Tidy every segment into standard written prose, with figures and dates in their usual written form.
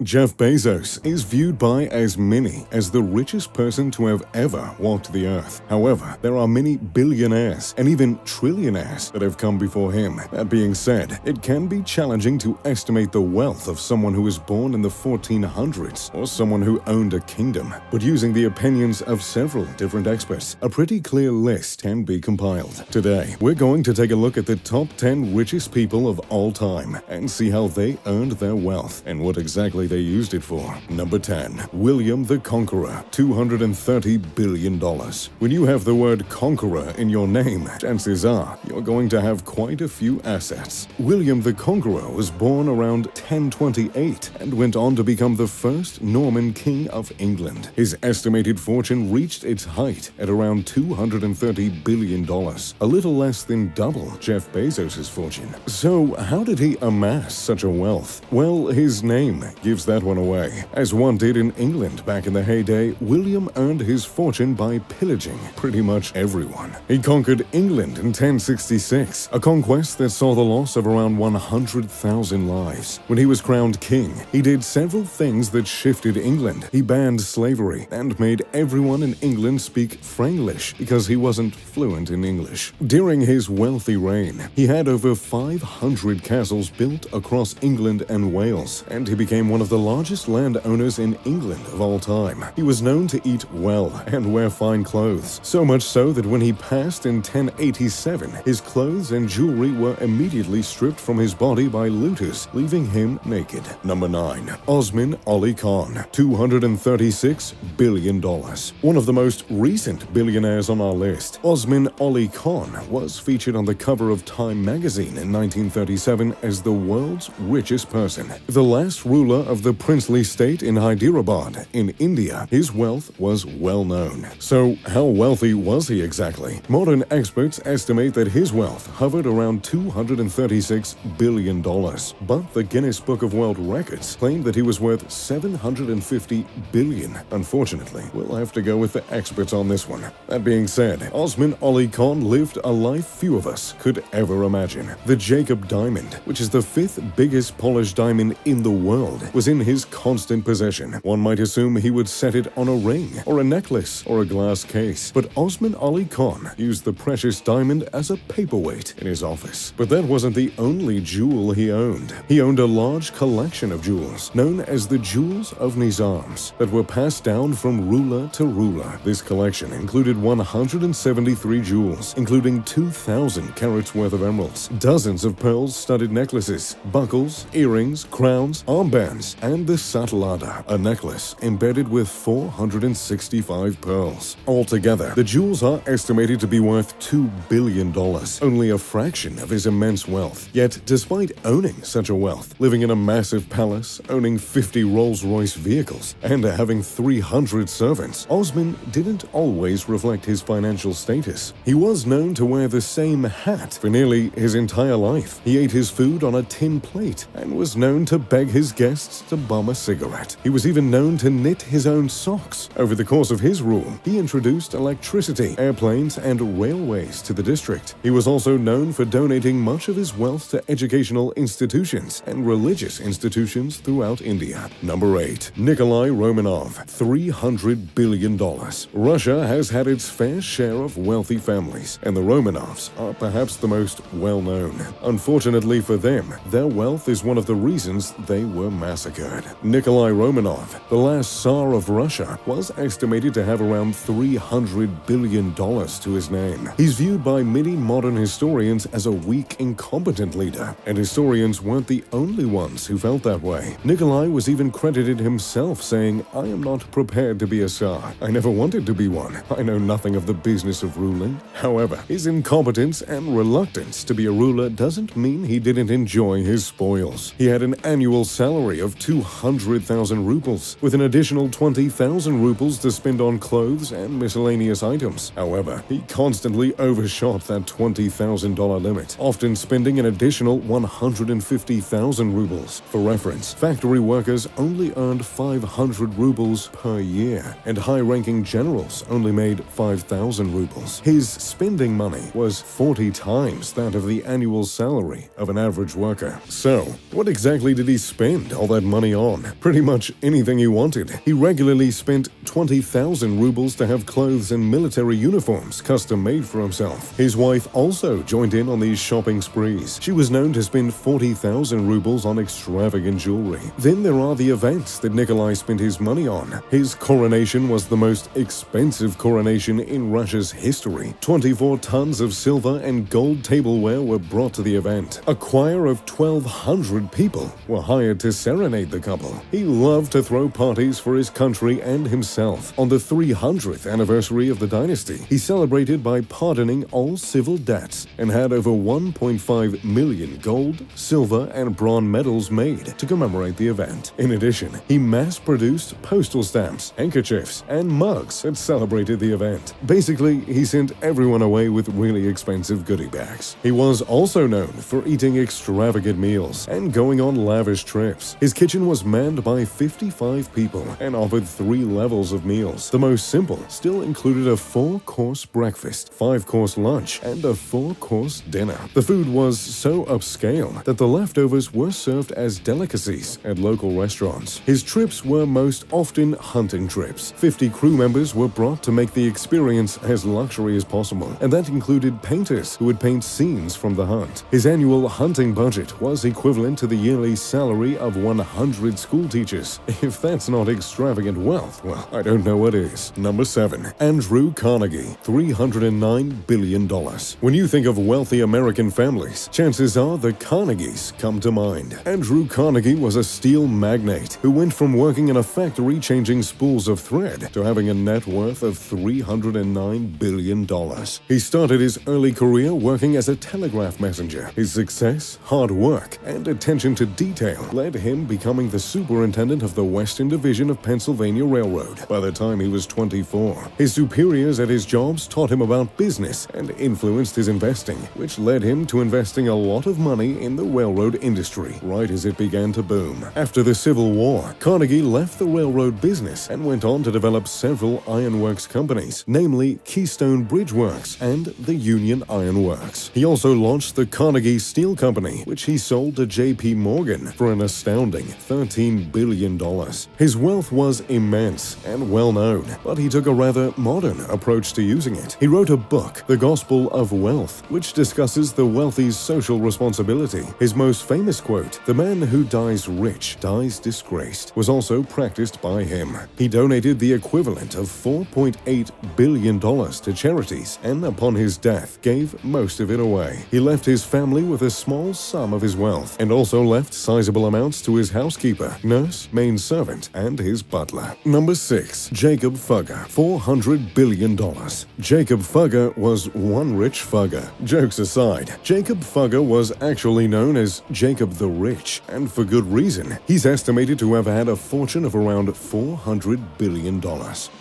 Jeff Bezos is viewed by as many as the richest person to have ever walked the earth. However, there are many billionaires and even trillionaires that have come before him. That being said, it can be challenging to estimate the wealth of someone who was born in the 1400s or someone who owned a kingdom. But using the opinions of several different experts, a pretty clear list can be compiled. Today, we're going to take a look at the top 10 richest people of all time and see how they earned their wealth and what exactly they used it for. Number 10. William the Conqueror, $230 billion. When you have the word conqueror in your name, chances are you're going to have quite a few assets. William the Conqueror was born around 1028 and went on to become the first Norman king of England. His estimated fortune reached its height at around $230 billion, a little less than double Jeff Bezos' fortune. So how did he amass such a wealth? Well, his name gives that one away. As one did in England back in the heyday, William earned his fortune by pillaging pretty much everyone. He conquered England in 1066, a conquest that saw the loss of around 100,000 lives. When he was crowned king, he did several things that shifted England. He banned slavery and made everyone in England speak Franglish because he wasn't fluent in English. During his wealthy reign, he had over 500 castles built across England and Wales, and he became one of the largest landowners in England of all time. He was known to eat well and wear fine clothes, so much so that when he passed in 1087, his clothes and jewelry were immediately stripped from his body by looters, leaving him naked. Number 9. Osman Ali Khan, $236 billion. One of the most recent billionaires on our list, Osman Ali Khan was featured on the cover of Time magazine in 1937 as the world's richest person. The last ruler of the princely state in Hyderabad in India, his wealth was well known. So how wealthy was he exactly? Modern experts estimate that his wealth hovered around $236 billion, but the Guinness Book of World Records claimed that he was worth $750 billion. Unfortunately, we'll have to go with the experts on this one. That being said, Osman Ali Khan lived a life few of us could ever imagine. The Jacob diamond, which is the 5th biggest polished diamond in the world, was in his constant possession. One might assume he would set it on a ring, or a necklace, or a glass case. But Osman Ali Khan used the precious diamond as a paperweight in his office. But that wasn't the only jewel he owned. He owned a large collection of jewels, known as the Jewels of Nizams, that were passed down from ruler to ruler. This collection included 173 jewels, including 2,000 carats worth of emeralds, dozens of pearl-studded necklaces, buckles, earrings, crowns, armbands, and the Satalada, a necklace embedded with 465 pearls. Altogether, the jewels are estimated to be worth $2 billion, only a fraction of his immense wealth. Yet, despite owning such a wealth, living in a massive palace, owning 50 Rolls-Royce vehicles, and having 300 servants, Osman didn't always reflect his financial status. He was known to wear the same hat for nearly his entire life. He ate his food on a tin plate and was known to beg his guests to bum a cigarette. He was even known to knit his own socks. Over the course of his rule, he introduced electricity, airplanes, and railways to the district. He was also known for donating much of his wealth to educational institutions and religious institutions throughout India. Number 8. Nikolai Romanov, $300 billion. Russia has had its fair share of wealthy families, and the Romanovs are perhaps the most well-known. Unfortunately for them, their wealth is one of the reasons they were massacred. Nikolai Romanov, the last Tsar of Russia, was estimated to have around $300 billion to his name. He's viewed by many modern historians as a weak, incompetent leader, and historians weren't the only ones who felt that way. Nikolai was even credited himself saying, "I am not prepared to be a Tsar. I never wanted to be one. I know nothing of the business of ruling." However, his incompetence and reluctance to be a ruler doesn't mean he didn't enjoy his spoils. He had an annual salary of 200,000 rubles, with an additional 20,000 rubles to spend on clothes and miscellaneous items. However, he constantly overshot that $20,000 limit, often spending an additional 150,000 rubles. For reference, factory workers only earned 500 rubles per year, and high-ranking generals only made 5,000 rubles. His spending money was 40 times that of the annual salary of an average worker. So, what exactly did he spend all that money on. Pretty much anything he wanted. He regularly spent 20,000 rubles to have clothes and military uniforms custom made for himself. His wife also joined in on these shopping sprees. She was known to spend 40,000 rubles on extravagant jewelry. Then there are the events that Nikolai spent his money on. His coronation was the most expensive coronation in Russia's history. 24 tons of silver and gold tableware were brought to the event. A choir of 1,200 people were hired to serenade the couple. He loved to throw parties for his country and himself. On the 300th anniversary of the dynasty, he celebrated by pardoning all civil debts and had over 1.5 million gold, silver, and bronze medals made to commemorate the event. In addition, he mass-produced postal stamps, handkerchiefs, and mugs that celebrated the event. Basically, he sent everyone away with really expensive goodie bags. He was also known for eating extravagant meals and going on lavish trips. His kitchen was manned by 55 people and offered 3 levels of meals. The most simple still included a 4-course breakfast, 5-course lunch, and a 4-course dinner. The food was so upscale that the leftovers were served as delicacies at local restaurants. His trips were most often hunting trips. 50 crew members were brought to make the experience as luxury as possible, and that included painters who would paint scenes from the hunt. His annual hunting budget was equivalent to the yearly salary of 100 school teachers. If that's not extravagant wealth, well, I don't know what is. Number 7. Andrew Carnegie, $309 billion. When you think of wealthy American families, chances are the Carnegies come to mind. Andrew Carnegie was a steel magnate who went from working in a factory changing spools of thread to having a net worth of $309 billion. He started his early career working as a telegraph messenger. His success, hard work, and attention to detail led him becoming the superintendent of the Western Division of Pennsylvania Railroad by the time he was 24. His superiors at his jobs taught him about business and influenced his investing, which led him to investing a lot of money in the railroad industry right as it began to boom. After the Civil War, Carnegie left the railroad business and went on to develop several ironworks companies, namely Keystone Bridge Works and the Union Iron Works. He also launched the Carnegie Steel Company, which he sold to J.P. Morgan for an astounding $13 billion. His wealth was immense and well known, but he took a rather modern approach to using it. He wrote a book, The Gospel of Wealth, which discusses the wealthy's social responsibility. His most famous quote, "The man who dies rich dies disgraced," was also practiced by him. He donated the equivalent of $4.8 billion to charities and, upon his death, gave most of it away. He left his family with a small sum of his wealth and also left sizable amounts to his housekeeper, nurse, maid servant, and his butler. Number 6. Jacob Fugger, $400 billion. Jacob Fugger was one rich fugger. Jokes aside, Jacob Fugger was actually known as Jacob the Rich, and for good reason. He's estimated to have had a fortune of around $400 billion.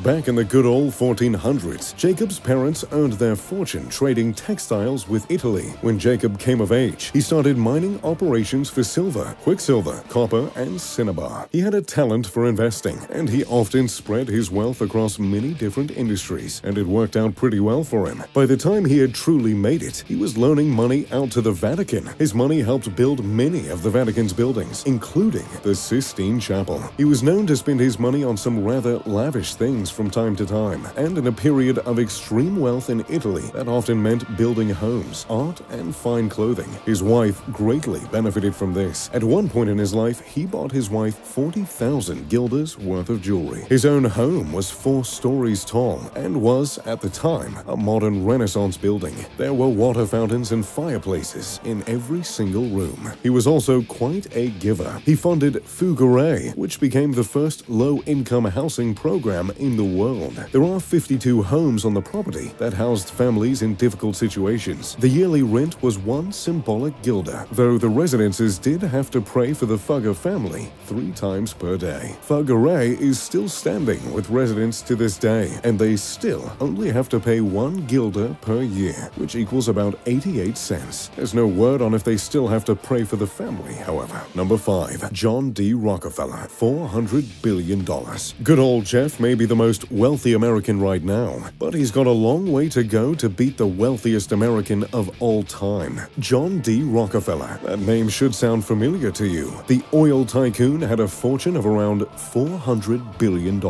Back in the good old 1400s, Jacob's parents earned their fortune trading textiles with Italy. When Jacob came of age, he started mining operations for silver, quicksilver, copper, and cinnabar. He had a talent for investing, and he often spread his wealth across many different industries, and it worked out pretty well for him. By the time he had truly made it, he was loaning money out to the Vatican. His money helped build many of the Vatican's buildings, including the Sistine Chapel. He was known to spend his money on some rather lavish things from time to time, and in a period of extreme wealth in Italy, that often meant building homes, art, and fine clothing. His wife greatly benefited from this. At one point in his life, he bought his wife 40,000 guilders worth of jewelry. His own home was 4 stories tall and was, at the time, a modern Renaissance building. There were water fountains and fireplaces in every single room. He was also quite a giver. He funded Fugare, which became the first low-income housing program in the world. There are 52 homes on the property that housed families in difficult situations. The yearly rent was 1 symbolic guilder, though the residences did have to pray for the Fugger family 3 times per day. Fugare is still standing with residents to this day, and they still only have to pay 1 guilder per year, which equals about 88 cents. There's no word on if they still have to pray for the family, however. Number 5. John D. Rockefeller, $400 billion. Good old Jeff may be the most wealthy American right now, but he's got a long way to go to beat the wealthiest American of all time. John D. Rockefeller. That name should sound familiar to you. The oil oil tycoon had a fortune of around $400 billion.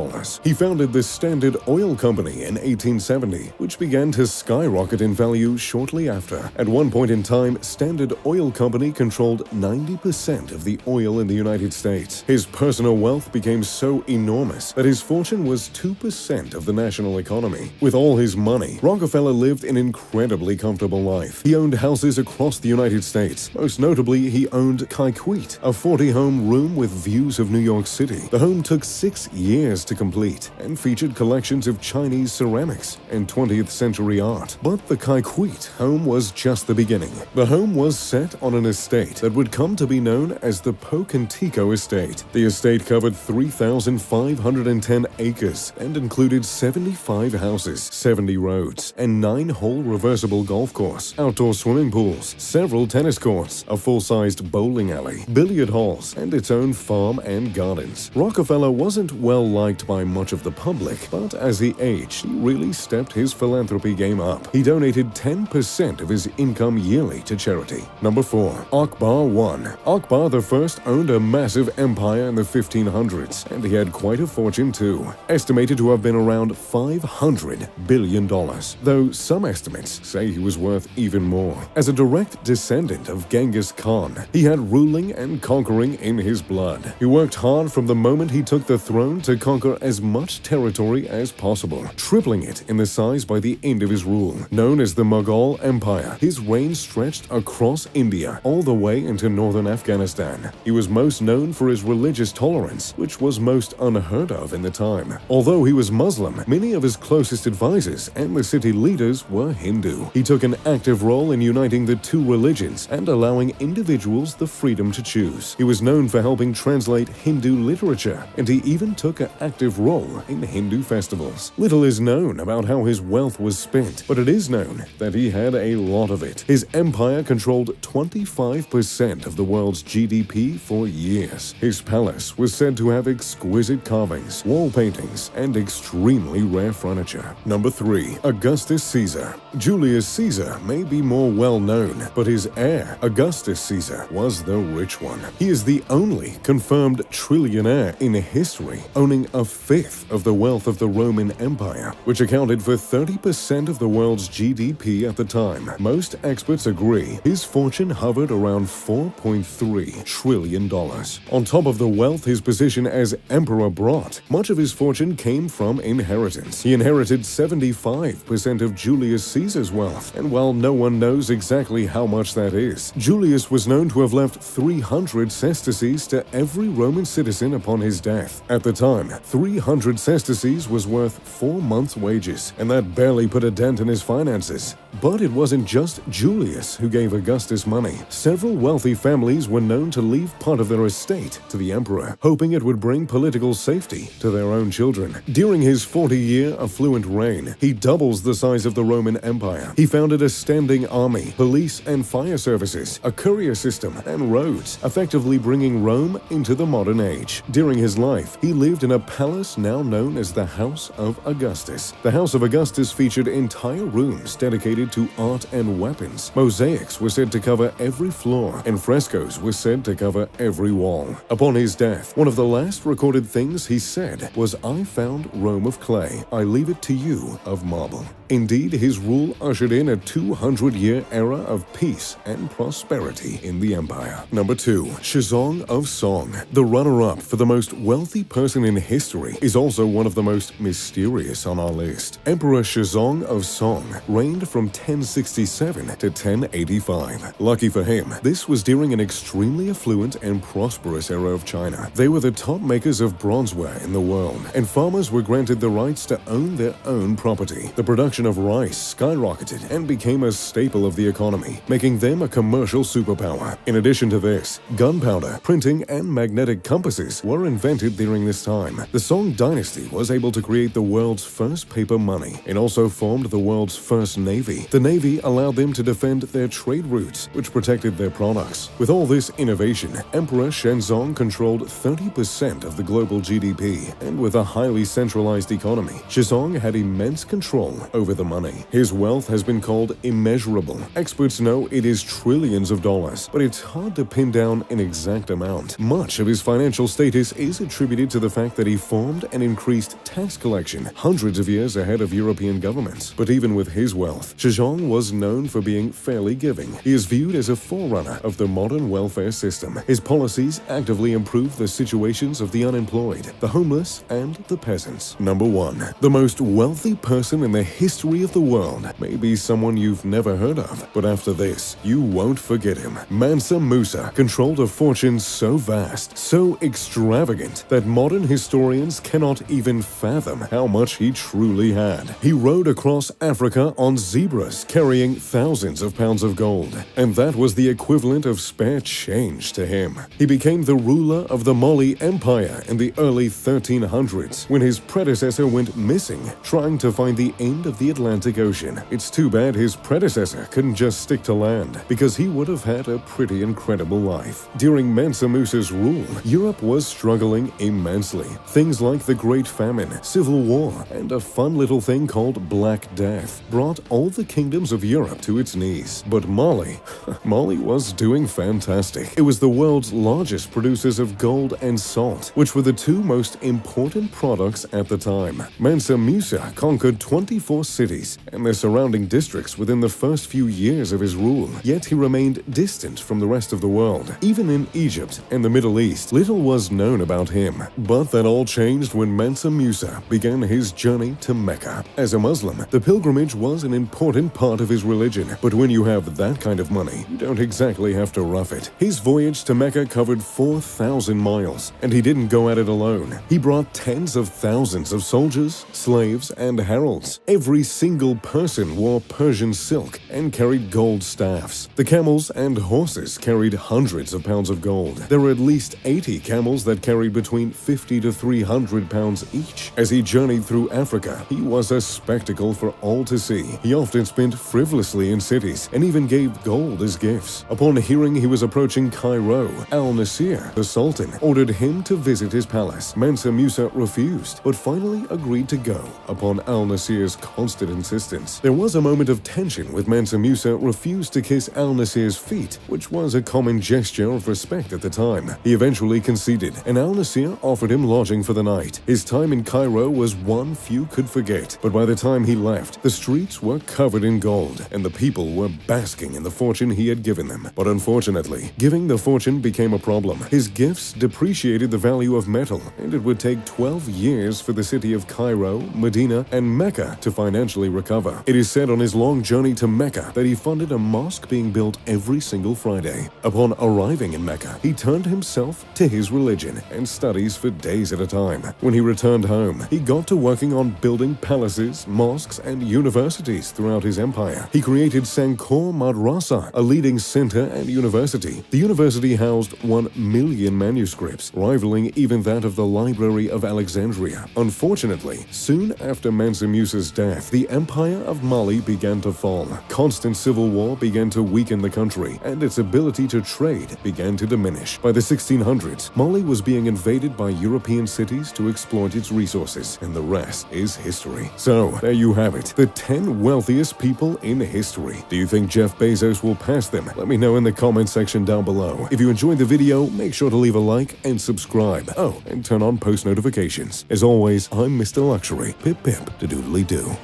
He founded the Standard Oil Company in 1870, which began to skyrocket in value shortly after. At one point in time, Standard Oil Company controlled 90% of the oil in the United States. His personal wealth became so enormous that his fortune was 2% of the national economy. With all his money, Rockefeller lived an incredibly comfortable life. He owned houses across the United States. Most notably, he owned Kikuit, a 40-home room with views of New York City. The home took 6 years to complete and featured collections of Chinese ceramics and 20th century art. But the Kikuit home was just the beginning. The home was set on an estate that would come to be known as the Pocantico Estate. The estate covered 3,510 acres and included 75 houses, 70 roads, and 9-hole reversible golf course, outdoor swimming pools, several tennis courts, a full-sized bowling alley, billiard halls, and its own farm and gardens. Rockefeller wasn't well liked by much of the public, but as he aged, he really stepped his philanthropy game up. He donated 10% of his income yearly to charity. Number 4. Akbar I. Akbar I owned a massive empire in the 1500s, and he had quite a fortune too, estimated to have been around $500 billion, though some estimates say he was worth even more. As a direct descendant of Genghis Khan, he had ruling and conquering in his blood. He worked hard from the moment he took the throne to conquer as much territory as possible, tripling it in the size by the end of his rule. Known as the Mughal Empire, his reign stretched across India all the way into northern Afghanistan. He was most known for his religious tolerance, which was most unheard of in the time. Although he was Muslim, many of his closest advisors and the city leaders were Hindu. He took an active role in uniting the two religions and allowing individuals the freedom to choose. He was known for helping translate Hindu literature, and he even took an active role in Hindu festivals. Little is known about how his wealth was spent, but it is known that he had a lot of it. His empire controlled 25% of the world's GDP for years. His palace was said to have exquisite carvings, wall paintings, and extremely rare furniture. Number 3. Augustus Caesar. Julius Caesar may be more well known, but his heir, Augustus Caesar, was the rich one. He is the only confirmed trillionaire in history, owning a fifth of the wealth of the Roman Empire, which accounted for 30% of the world's GDP at the time. Most experts agree his fortune hovered around $4.3 trillion. On top of the wealth his position as emperor brought, much of his fortune came from inheritance. He inherited 75% of Julius Caesar's wealth, and while no one knows exactly how much that is, Julius was known to have left 300 sesterces to every Roman citizen upon his death. At the time, 300 sesterces was worth 4 months' wages, and that barely put a dent in his finances. But it wasn't just Julius who gave Augustus money. Several wealthy families were known to leave part of their estate to the emperor, hoping it would bring political safety to their own children. During his 40-year affluent reign, he doubles the size of the Roman Empire. He founded a standing army, police and fire services, a courier system, and roads, effectively bringing Rome into the modern age. During his life, he lived in a palace now known as the House of Augustus. The House of Augustus featured entire rooms dedicated to art and weapons. Mosaics were said to cover every floor, and frescoes were said to cover every wall. Upon his death, one of the last recorded things he said was, "I found Rome of clay. I leave it to you of marble." Indeed, his rule ushered in a 200-year era of peace and prosperity in the empire. Number 2. Shizong of Song. The runner-up for the most wealthy person in history is also one of the most mysterious on our list. Emperor Shizong of Song reigned from 1067 to 1085. Lucky for him, this was during an extremely affluent and prosperous era of China. They were the top makers of bronzeware in the world, and farmers were granted the rights to own their own property. The production of rice skyrocketed and became a staple of the economy, making them a commercial superpower. In addition to this, gunpowder, printing, and magnetic compasses were invented during this time. The Song dynasty was able to create the world's first paper money and also formed the world's first navy. The navy allowed them to defend their trade routes, which protected their products. With all this innovation, Emperor Shenzong controlled 30% of the global GDP, and with a highly centralized economy, Shizong had immense control over over the money. His wealth has been called immeasurable. Experts know it is trillions of dollars, but it's hard to pin down an exact amount. Much of his financial status is attributed to the fact that he formed and increased tax collection hundreds of years ahead of European governments. But even with his wealth, Zhejiang was known for being fairly giving. He is viewed as a forerunner of the modern welfare system. His policies actively improve the situations of the unemployed, the homeless, and the peasants. Number 1. The most wealthy person in the history of the world may be someone you've never heard of, but after this, you won't forget him. Mansa Musa controlled a fortune so vast, so extravagant, that modern historians cannot even fathom how much he truly had. He rode across Africa on zebras, carrying thousands of pounds of gold, and that was the equivalent of spare change to him. He became the ruler of the Mali Empire in the early 1300s, when his predecessor went missing, trying to find the end of the Atlantic Ocean. It's too bad his predecessor couldn't just stick to land, because he would have had a pretty incredible life. During Mansa Musa's rule, Europe was struggling immensely. Things like the Great Famine, Civil War, and a fun little thing called Black Death brought all the kingdoms of Europe to its knees. But Mali was doing fantastic. It was the world's largest producers of gold and salt, which were the two most important products at the time. Mansa Musa conquered 24 cities and their surrounding districts within the first few years of his rule, yet he remained distant from the rest of the world. Even in Egypt and the Middle East, little was known about him. But that all changed when Mansa Musa began his journey to Mecca. As a Muslim, the pilgrimage was an important part of his religion, but when you have that kind of money, you don't exactly have to rough it. His voyage to Mecca covered 4,000 miles, and he didn't go at it alone. He brought tens of thousands of soldiers, slaves, and heralds. Every single person wore Persian silk and carried gold staffs. The camels and horses carried hundreds of pounds of gold. There were at least 80 camels that carried between 50 to 300 pounds each. As he journeyed through Africa, he was a spectacle for all to see. He often spent frivolously in cities and even gave gold as gifts. Upon hearing he was approaching Cairo, Al-Nasir, the Sultan, ordered him to visit his palace. Mansa Musa refused, but finally agreed to go upon Al-Nasir's constant insistence. There was a moment of tension with Mansa Musa refused to kiss Al-Nasir's feet, which was a common gesture of respect at the time. He eventually conceded, and Al-Nasir offered him lodging for the night. His time in Cairo was one few could forget, but by the time he left, the streets were covered in gold, and the people were basking in the fortune he had given them. But unfortunately, giving the fortune became a problem. His gifts depreciated the value of metal, and it would take 12 years for the city of Cairo, Medina, and Mecca to financially recover. It is said on his long journey to Mecca that he funded a mosque being built every single Friday. Upon arriving in Mecca, he turned himself to his religion and studies for days at a time. When he returned home, he got to working on building palaces, mosques, and universities throughout his empire. He created Sankor Madrasa, a leading center and university. The university housed 1 million manuscripts, rivaling even that of the Library of Alexandria. Unfortunately, soon after Mansa Musa's death, the Empire of Mali began to fall. Constant civil war began to weaken the country, and its ability to trade began to diminish. By the 1600s, Mali was being invaded by European cities to exploit its resources, and the rest is history. So, there you have it, the 10 wealthiest people in history. Do you think Jeff Bezos will pass them? Let me know in the comment section down below. If you enjoyed the video, make sure to leave a like and subscribe. Oh, and turn on post notifications. As always, I'm Mr. Luxury. Pip pip to doodly do.